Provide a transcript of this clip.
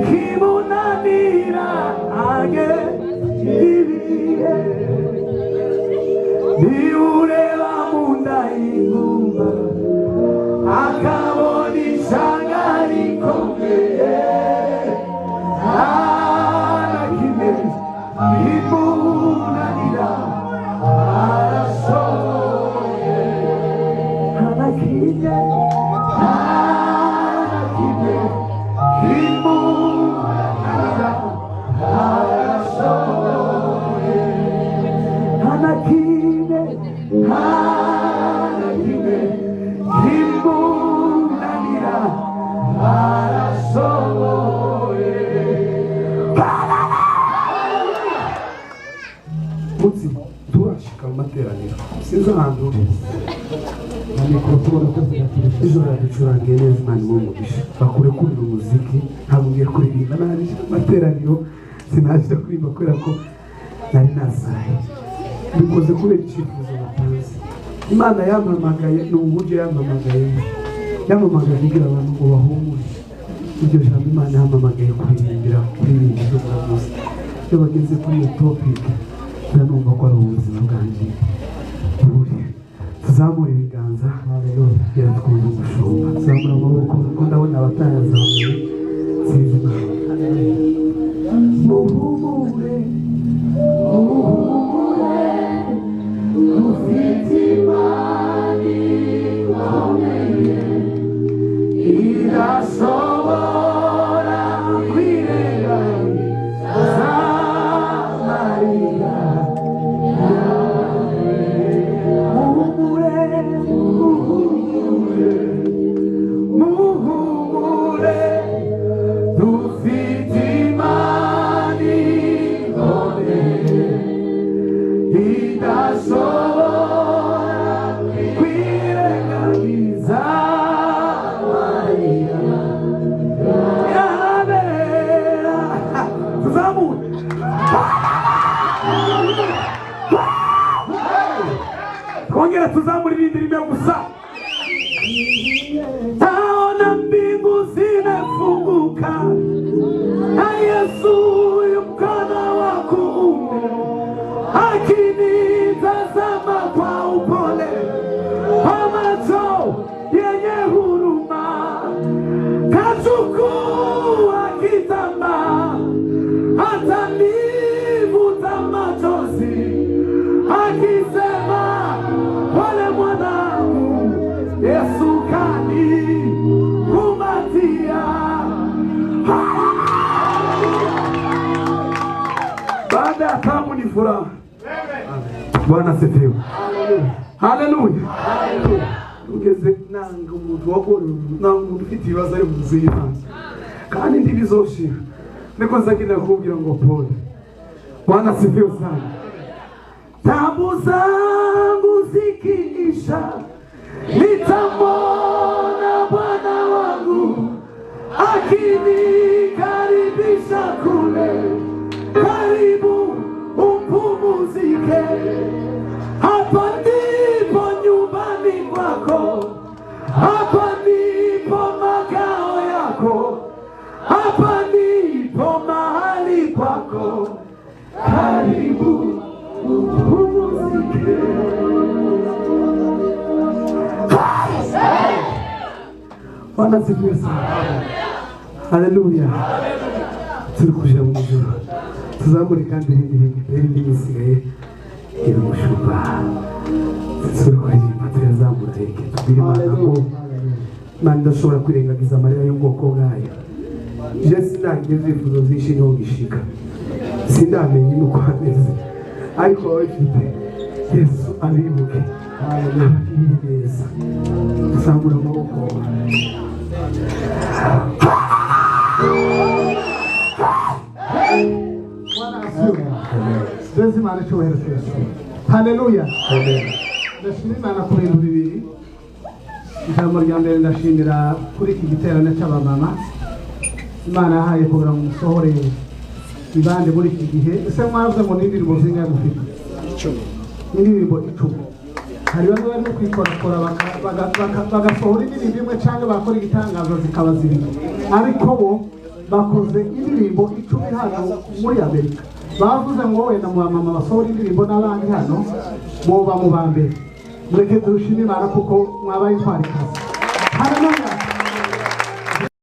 kimunanira age ibihe niureba munda y'ingumba akabona ishyanga rikomeye ntakime kimunanira arashoboye ntakime kimunanira arashoboye ntakime kimunanira arashoboye. Munsi turashika mu materaniro sinzi ahantu na mikrofone ejo raducurangiye neza Imana imugisha bakure kurira umuziki ntabwo ngiye kuririmba nari materaniro sinashaka kuririmba kubera ko nari nasaye bikoze kubera icyifuzo natanze. Imana yampamagaye ni uburyo yampamagaye kugira abantu ngo bahumure iryo jambo Imana yampamagaye kuririmbira ibyo muravuze iyo bageze kuri iyo topic numva ko ari ubuzima bwanjye buri tuzamura ibiganza biratwuza umushumba tuzamura amaboko kuko ndabona abatayazamuye sinzi muhumure ufite imani ikomeye irashobora kwirengagiza amarira muhumure dufite imani ikomeye idashobora kwirengagiza amarira yabera tuzamure twongera tuzamure ibindi rimwe gusa. Taona mbingu zimefunguka na Yesu mkono wa kuume akinitazama kwa upole kwa macho yenye huruma kachukua kitambaa atanivuta machozi akisema wale mwanangu Yesu kanikumbatia. Baada ya tamu ni furaha. Bwana asifiwe. Haleluya. Ugeze nanga umuntu wagora nanga umuntu ufite ibibazo ari muzima kandi ndibizoshira niko nzagenda kubwira ngo pole. Bwana asifiwe sana. Tabu zangu zikiisha nitamwona Bwana wangu akinikaribisha kule karibu upumzike. Hapa ndipo nyumbani kwako, hapa ndipo makao yako, hapa ndipo mahali kwako, karibu upumzike. Bwana asifiwe sana. Haleluya. Turikuja mu ijuru. Tuzamure kandi ibindi bisigaye iri mushumba. Turikurimba tuyazamura reke tubwire Imana ngo Imana idashobora kwirengagiza amarira y'ubwoko bwayo. Je sinageze ifuzo zishinga gishika. Sindamenye nuko ameze. Ariko abafite Yesu abibuke. Haleluya. Tuzamura amaboko. Jezi Imana icyubahiro cyose. Haleluya. Ndashimira Imana ku bintu bibiri. Ijambo rya mbere ndashimira kuri iki giterane cy'abamama. Imana yahaye kugira ngo musohore ibande muri iki gihe. Ese mwavuze ngo n'indirimbo zingahe mufite? 10. Indirimbo 10. Hari bamwe bari kwikorakora bagasohora indirimbo imwe cyangwa bakora igitangazo zikaba zibiri. Ariko bo bakoze indirimbo 10 hano muri Amerika bavuze ngo wenda mu mama basohora indirimbo n'abandi hano muba mu bambere mureke dushime Imana kuko mwabaye twari kazi. Haleluya.